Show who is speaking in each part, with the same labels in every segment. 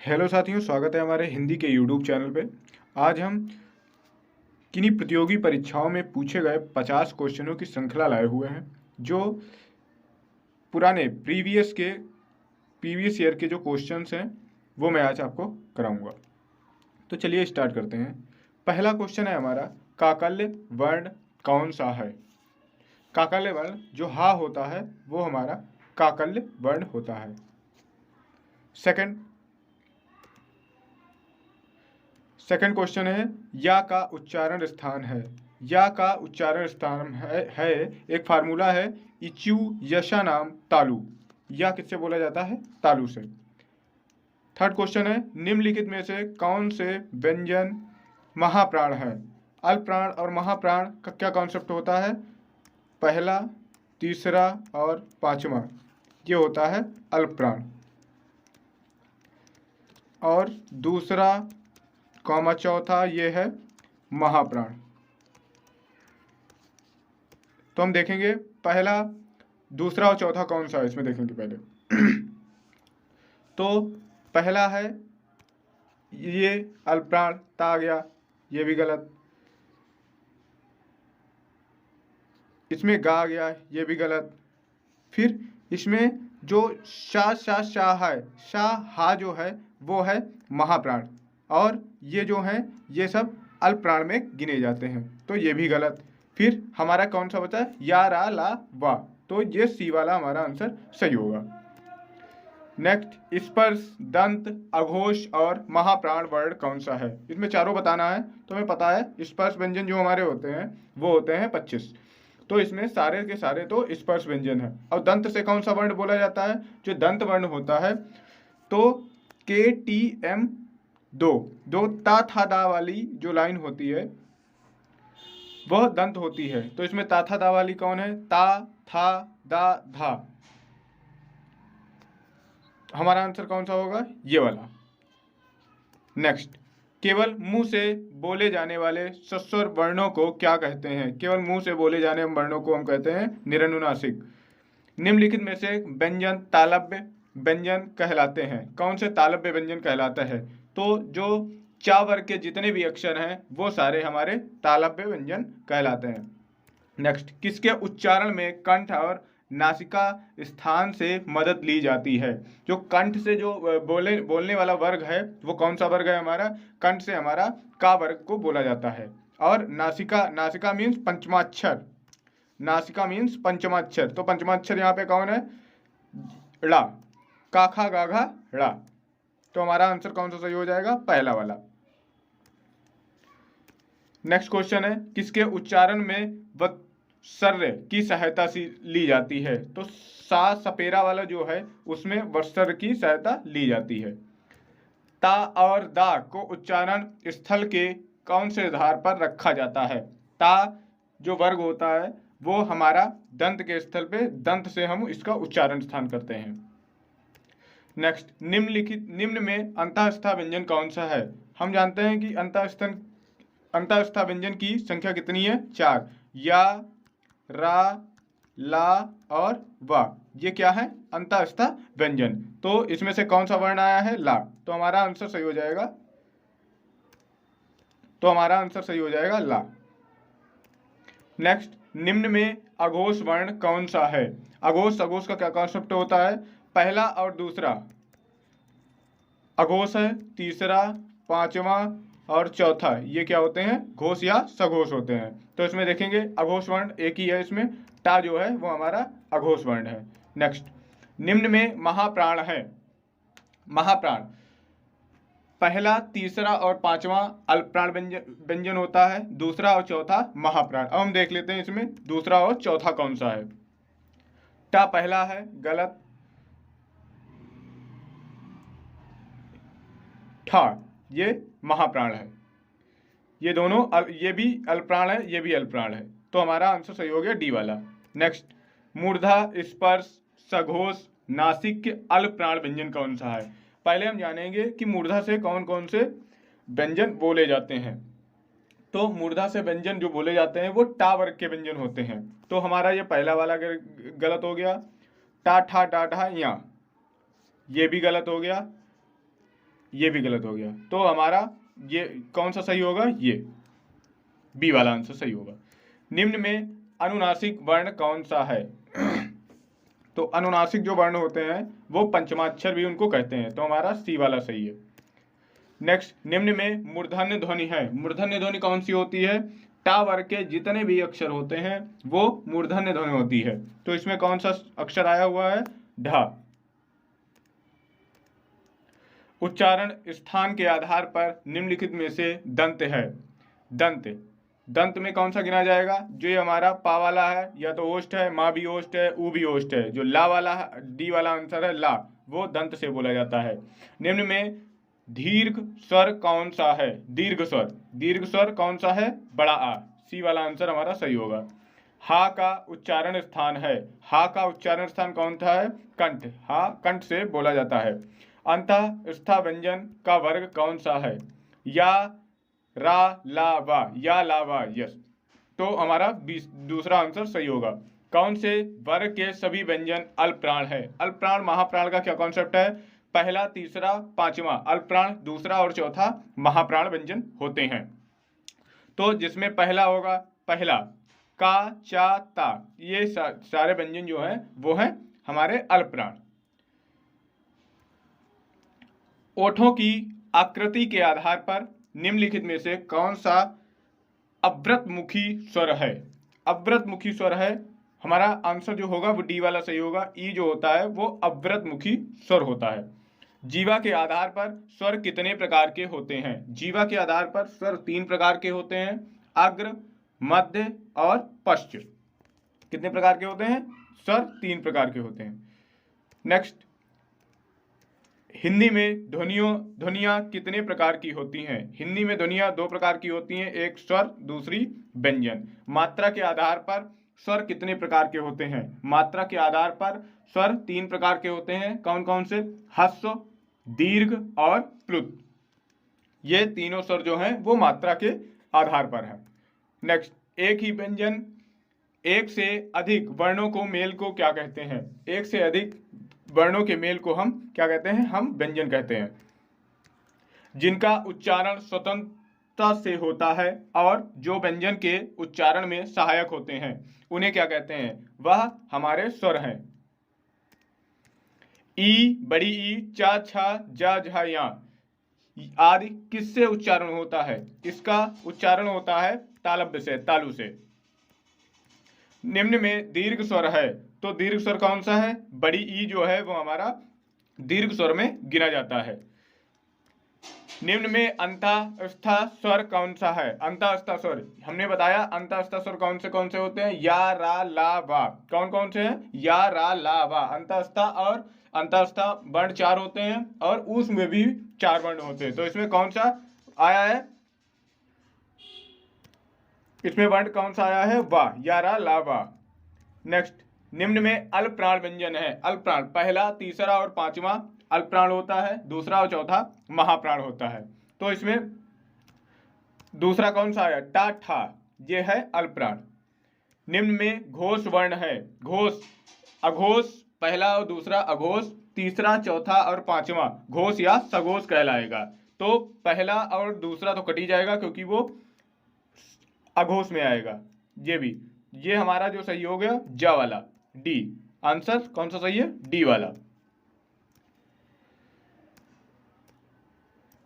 Speaker 1: Hello साथियों, स्वागत है हमारे हिंदी के यूट्यूब चैनल पे। आज हम किन्हीं प्रतियोगी परीक्षाओं में पूछे गए 50 क्वेश्चनों की श्रृंखला लाए हुए हैं, जो पुराने प्रीवियस ईयर के जो क्वेश्चंस हैं वो मैं आज आपको कराऊंगा। तो चलिए स्टार्ट करते हैं। पहला क्वेश्चन है हमारा, काकल्य वर्ण कौन सा है? काकल्य वर्ण जो हा होता है वो हमारा काकल्य वर्ण होता है। सेकंड क्वेश्चन है, या का उच्चारण स्थान है। या का उच्चारण स्थान है एक फार्मूला है, इच्यू यशा नाम तालु। या किससे बोला जाता है? तालु से। थर्ड क्वेश्चन है, निम्नलिखित में से कौन से व्यंजन महाप्राण है? अल्प प्राण और महाप्राण का क्या कॉन्सेप्ट होता है? पहला, तीसरा और पांचवा ये होता है अल्प प्राण, और दूसरा कॉमा चौथा ये है महाप्राण। तो हम देखेंगे पहला, दूसरा और चौथा कौन सा है, इसमें देखेंगे पहले। तो पहला है ये अल्पप्राण ता आ गया, ये भी गलत। इसमें गा आ गया, ये भी गलत। फिर इसमें जो शा शा शाह है, शाह हा जो है वो है महाप्राण, और ये जो है ये सब अल्प प्राण में गिने जाते हैं, तो ये भी गलत। फिर हमारा कौन सा बचा है? या रा ला वा, तो ये सी वाला हमारा आंसर सही होगा। नेक्स्ट, स्पर्श दंत अघोष और महाप्राण वर्ण कौन सा है? इसमें चारों बताना है। तो हमें पता है स्पर्श व्यंजन जो हमारे होते हैं वो होते हैं 25, तो इसमें सारे के सारे तो स्पर्श व्यंजन है। और दंत से कौन सा वर्ण बोला जाता है? जो दंत वर्ण होता है तो के टी एम दो ता था दा वाली जो लाइन होती है वह दंत होती है। तो इसमें ता था दा वाली कौन है? ता था दा धा। हमारा आंसर कौन सा होगा? ये वाला। नेक्स्ट, केवल मुंह से बोले जाने वाले सस्वर वर्णों को क्या कहते हैं? केवल मुंह से बोले जाने वर्णों को हम कहते हैं निरनुनासिक। निम्नलिखित में से व्यंजन तालव्य व्यंजन कहलाते हैं। कौन से तालव्य व्यंजन कहलाता है? तो जो चा वर्ग के जितने भी अक्षर हैं वो सारे हमारे तालव्य व्यंजन कहलाते हैं। नेक्स्ट, किसके उच्चारण में कंठ और नासिका स्थान से मदद ली जाती है? जो कंठ से जो बोलने वाला वर्ग है वो कौन सा वर्ग है हमारा? कंठ से हमारा का वर्ग को बोला जाता है। और नासिका मीन्स पंचमाक्षर, नासिका मीन्स पंचमाक्षर, तो पंचमाक्षर यहाँ पे कौन है? ड़ा, काखा गाघा ड़ा। तो हमारा आंसर कौन सा सही हो जाएगा? पहला वाला। नेक्स्ट क्वेश्चन है, किसके उच्चारण में वर्षर्य की सहायता ली जाती है? तो सा सपेरा वाला जो है उसमें वर्षर्य की सहायता ली जाती है। ता और दा को उच्चारण स्थल के कौन से आधार पर रखा जाता है? ता जो वर्ग होता है वो हमारा दंत के स्थल पे, दंत से हम इसका उच्चारण स्थान करते हैं। नेक्स्ट, निम्न में अंतःस्था व्यंजन कौन सा है? हम जानते हैं कि अंतःस्था व्यंजन की संख्या कितनी है? 4। या, रा, ला और वा, ये क्या है? अंतःस्था व्यंजन। तो इसमें से कौन सा वर्ण आया है? ला। तो हमारा आंसर सही हो जाएगा ला। नेक्स्ट, निम्न में अघोष वर्ण कौन सा है? अघोष का क्या कॉन्सेप्ट होता है? पहला और दूसरा अघोष है, तीसरा, पांचवा और चौथा ये क्या होते हैं? घोष या सघोष होते हैं। तो इसमें देखेंगे अघोष वर्ण एक ही है, इसमें टा जो है वो हमारा अघोष वर्ण है। नेक्स्ट, निम्न में महाप्राण है। महाप्राण पहला, तीसरा और पांचवा अल्पप्राण व्यंजन होता है, दूसरा और चौथा महाप्राण। अब हम देख लेते हैं इसमें दूसरा और चौथा कौन सा है। टा पहला है, गलत। ठा ये महाप्राण है। ये दोनों ये भी अल्पप्राण है, ये भी अल्पप्राण है। तो हमारा आंसर सही हो गया डी वाला। नेक्स्ट, मूर्धा स्पर्श सघोष नासिक के अल्पप्राण व्यंजन कौन सा है? पहले हम जानेंगे कि मूर्धा से कौन कौन से व्यंजन बोले जाते हैं। तो मूर्धा से व्यंजन जो बोले जाते हैं वो टा वर्ग के व्यंजन होते हैं। तो हमारा ये पहला वाला गलत हो गया। टा ठा डा ढा या, ये भी गलत हो गया। ये भी गलत हो गया। तो हमारा ये कौन सा सही होगा, ये बी वाला आंसर सही होगा। निम्न में अनुनासिक वर्ण कौन सा है? तो अनुनासिक जो वर्ण होते हैं वो पंचमाक्षर भी उनको कहते हैं, तो हमारा सी वाला सही है। नेक्स्ट, निम्न में मूर्धन्य ध्वनि है। मूर्धन्य ध्वनि कौन सी होती है? टा वर्ग के जितने भी अक्षर होते हैं वो मूर्धन्य ध्वनि होती है। तो इसमें कौन सा अक्षर आया हुआ है? ढ। उच्चारण स्थान के आधार पर निम्नलिखित में से दंत है। दंत, दंत में कौन सा गिना जाएगा? जो ये हमारा पा वाला है, या तो ओष्ठ है, माँ भी ओष्ठ है, ऊ भी ओष्ठ है। जो ला वाला है, डी वाला आंसर है ला, वो दंत से बोला जाता है। निम्न में दीर्घ स्वर कौन सा है? दीर्घ स्वर, दीर्घ स्वर कौन सा है? बड़ा आ, सी वाला आंसर हमारा सही होगा। हा का उच्चारण स्थान है। हा का उच्चारण स्थान कौन सा है? कंठ, हा कंठ से बोला जाता है। अंतःस्थ व्यंजन का वर्ग कौन सा है? या, रा, ला, वा, या, ला, वा, यस। तो हमारा दूसरा आंसर सही होगा। कौन से वर्ग के सभी व्यंजन अल्पप्राण है? अल्पप्राण महाप्राण का क्या कॉन्सेप्ट है? पहला, तीसरा, पांचवा अल्पप्राण, दूसरा और चौथा महाप्राण व्यंजन होते हैं। तो जिसमें पहला होगा, पहला का, चा, ता, ये सारे व्यंजन जो है वो है हमारे अल्पप्राण। ओठों की आकृति के आधार पर निम्नलिखित में से कौन सा अव्रतमुखी स्वर है? अव्रतमुखी स्वर है, हमारा आंसर जो होगा वो डी वाला सही होगा। ई जो होता है वो अव्रतमुखी स्वर होता है। जीवा के आधार पर स्वर कितने प्रकार के होते हैं? जीवा के आधार पर स्वर 3 प्रकार के होते हैं, अग्र, मध्य और पश्च। कितने प्रकार के होते हैं? स्वर 3 प्रकार के होते हैं। नेक्स्ट, हिंदी में ध्वनियाँ कितने प्रकार की होती हैं? हिंदी में ध्वनियाँ 2 प्रकार की होती हैं, एक स्वर, दूसरी व्यंजन। मात्रा के आधार पर स्वर कितने प्रकार के होते हैं? मात्रा के आधार पर स्वर 3 प्रकार के होते हैं। कौन कौन से? ह्रस्व, दीर्घ और प्लुत। ये तीनों स्वर जो हैं वो मात्रा के आधार पर है। नेक्स्ट, एक ही व्यंजन एक से अधिक वर्णों को मेल को क्या कहते हैं? एक से अधिक वर्णों के मेल को हम क्या कहते हैं? हम व्यंजन कहते हैं। जिनका उच्चारण स्वतंत्रता से होता है और जो व्यंजन के उच्चारण में सहायक होते हैं उन्हें क्या कहते हैं? वह हमारे स्वर हैं। ई, बड़ी ई, चा, छा, जा, झा, या आदि किससे उच्चारण होता है? इसका उच्चारण होता है तालव्य से, तालु से। निम्न में दीर्घ स्वर है, तो दीर्घ स्वर कौन सा है? बड़ी ई जो है वो हमारा दीर्घ स्वर में गिना जाता है। निम्न में अंतःस्थ स्वर कौन सा है? अंतःस्थ स्वर हमने बताया, अंतःस्थ स्वर कौन से होते हैं? या, रा, ला, वा। कौन कौन से हैं? या, रा, ला, वा। अंतःस्थ और अंतःस्थ वर्ण 4 होते हैं और उसमें भी 4 वर्ण होते हैं। तो इसमें कौन सा आया है? इसमें वर्ण कौन सा आया है? वा, या, रा, ला, वा। नेक्स्ट, निम्न में अल्पप्राण व्यंजन है। अल्पप्राण पहला, तीसरा और पांचवा अल्पप्राण होता है, दूसरा और चौथा महाप्राण होता है। तो इसमें दूसरा कौन सा आया? टा, ठा, ये है अल्पप्राण। निम्न में घोष वर्ण है। घोष, अघोष पहला और दूसरा अघोष, तीसरा, चौथा और पांचवा घोष या सघोष कहलाएगा। तो पहला और दूसरा तो कटी जाएगा क्योंकि वो अघोष में आएगा। ये भी, ये हमारा जो सही हो गया ज वाला, डी। आंसर कौन सा सही है? डी वाला।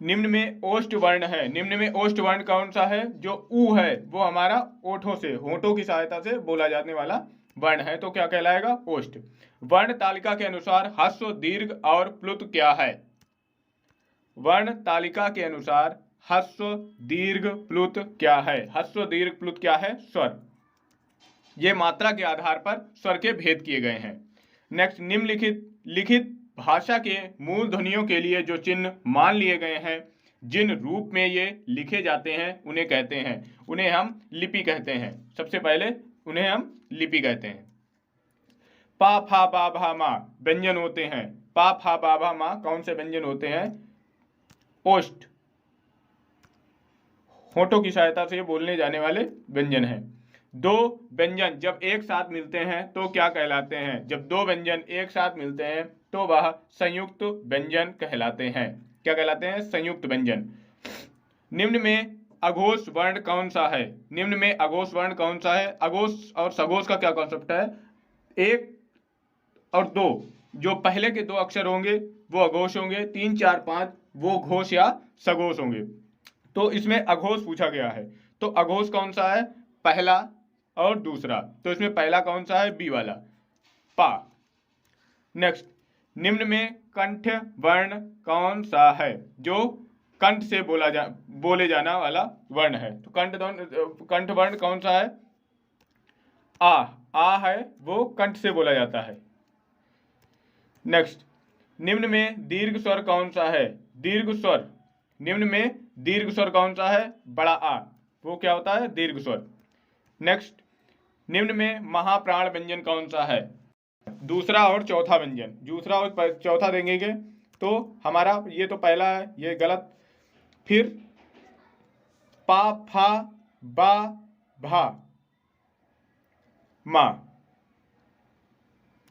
Speaker 1: निम्न में ओष्ठ वर्ण है। निम्न में ओष्ठ वर्ण कौन सा है? जो ऊ है वो हमारा ओठों से, होठों की सहायता से बोला जाने वाला वर्ण है, तो क्या कहलाएगा? ओष्ठ। वर्ण तालिका के अनुसार ह्रस्व, दीर्घ और प्लुत क्या है? वर्ण तालिका के अनुसार ह्रस्व, दीर्घ, प्लुत क्या है? ह्रस्व, दीर्घ, प्लुत क्या है? स्वर। ये मात्रा के आधार पर स्वर के भेद किए गए हैं। नेक्स्ट, निम्नलिखित लिखित भाषा के मूल ध्वनियों के लिए जो चिन्ह मान लिए गए हैं, जिन रूप में ये लिखे जाते हैं उन्हें कहते हैं, उन्हें हम लिपि कहते हैं। सबसे पहले उन्हें हम लिपि कहते हैं। पा, फा, बा, भा, मा व्यंजन होते हैं। पा, फा, बा, भा, मा कौन से व्यंजन होते हैं? ओष्ठ, होठों की सहायता से बोलने जाने वाले व्यंजन हैं। 2 व्यंजन जब एक साथ मिलते हैं तो क्या कहलाते हैं? जब 2 व्यंजन एक साथ मिलते हैं तो वह संयुक्त व्यंजन कहलाते हैं। क्या कहलाते हैं? संयुक्त व्यंजन। निम्न में अघोष वर्ण कौन सा है? निम्न में अघोष वर्ण कौन सा है? अघोष और सघोष का क्या कॉन्सेप्ट है? एक और दो, जो पहले के दो अक्षर होंगे वो अघोष होंगे, 3 4 5 वो घोष या सघोष होंगे। तो इसमें अघोष पूछा गया है, तो अघोष कौन सा है? पहला और दूसरा। तो इसमें पहला कौन सा है? बी वाला, पा। नेक्स्ट, निम्न में कंठ वर्ण कौन सा है? जो कंठ से बोले जाना वाला वर्ण है। तो कंठ वर्ण कौन सा है? आ है, वो कंठ से बोला जाता है। नेक्स्ट, निम्न में दीर्घ स्वर कौन सा है? दीर्घ स्वर, निम्न में दीर्घ स्वर कौन सा है? बड़ा आ, वो क्या होता है? दीर्घ स्वर। नेक्स्ट, निम्न में महाप्राण व्यंजन कौन सा है? दूसरा और चौथा व्यंजन, दूसरा और चौथा देंगे तो हमारा ये तो पहला है, ये गलत। फिर पा फा बा भा मा,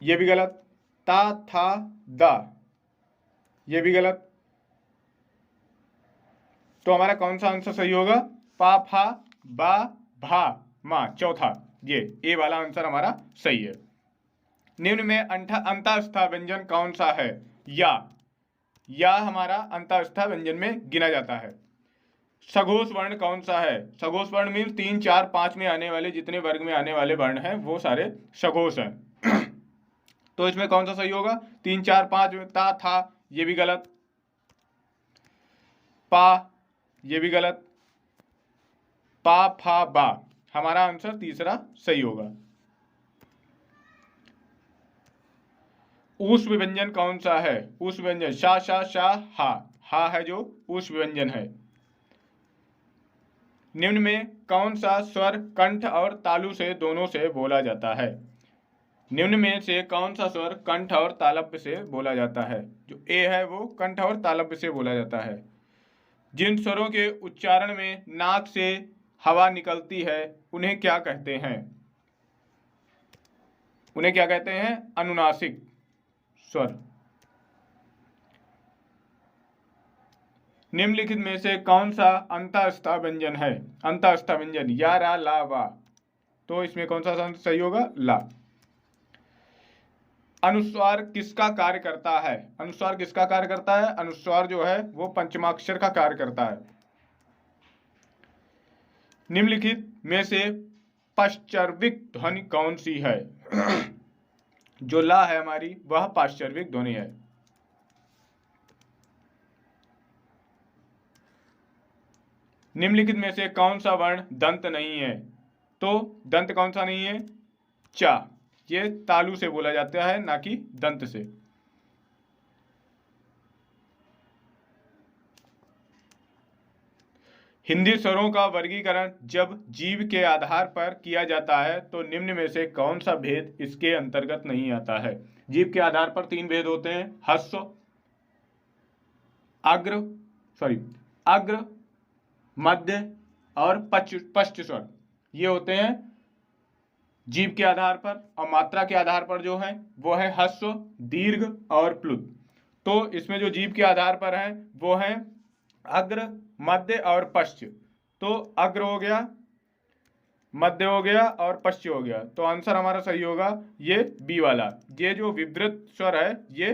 Speaker 1: ये भी गलत। ता था दा, ये भी गलत। तो हमारा कौन सा आंसर सही होगा? पा फा बा भा मा, चौथा, ये ए वाला आंसर हमारा सही है। निम्न में अंतःस्था व्यंजन कौन सा है? या हमारा अंतःस्था व्यंजन में गिना जाता है। सघोष वर्ण कौन सा है? सघोष वर्ण मीन्स 3 4 5 में आने वाले, जितने वर्ग में आने वाले वर्ण हैं वो सारे सघोष हैं। तो इसमें कौन सा सही होगा? 3 4 5 में ता था, ये भी गलत। पा, ये भी गलत। पा फा बा, हमारा आंसर तीसरा सही होगा। ऊष्म व्यंजन कौन सा है? ऊष्म व्यंजन शा शा शा हा है जो ऊष्म व्यंजन है। निम्न में कौन सा स्वर कंठ और तालु से दोनों से बोला जाता है? निम्न में से कौन सा स्वर कंठ और तालव्य से बोला जाता है? जो ए है वो कंठ और तालव्य से बोला जाता है। जिन स्वरों के उच्चारण में नाक से हवा निकलती है उन्हें क्या कहते हैं? उन्हें क्या कहते हैं? अनुनासिक स्वर। निम्नलिखित में से कौन सा अंतःस्था व्यंजन है? अंतःस्था व्यंजन या रा ला वा, तो इसमें कौन सा सही होगा? ला। अनुस्वार किसका कार्य करता है? अनुस्वार किसका कार्य करता है? अनुस्वार जो है वो पंचमाक्षर का कार्य करता है। निम्नलिखित में से पाश्चर्विक ध्वनि कौन सी है? जो ला है हमारी वह पाश्चर्विक ध्वनि है। निम्नलिखित में से कौन सा वर्ण दंत नहीं है? तो दंत कौन सा नहीं है? चा, ये तालु से बोला जाता है ना कि दंत से। हिंदी स्वरों का वर्गीकरण जब जीव के आधार पर किया जाता है तो निम्न में से कौन सा भेद इसके अंतर्गत नहीं आता है? जीव के आधार पर 3 भेद होते हैं, ह्रस्व, अग्र, मध्य और पश्च स्वर, ये होते हैं जीव के आधार पर। और मात्रा के आधार पर जो है वो है ह्रस्व, दीर्घ और प्लुत। तो इसमें जो जीव के आधार पर है वो है अग्र, मध्य और पश्च। तो अग्र हो गया, मध्य हो गया और पश्च हो गया। तो आंसर हमारा सही होगा ये बी वाला। ये जो विवृत स्वर है ये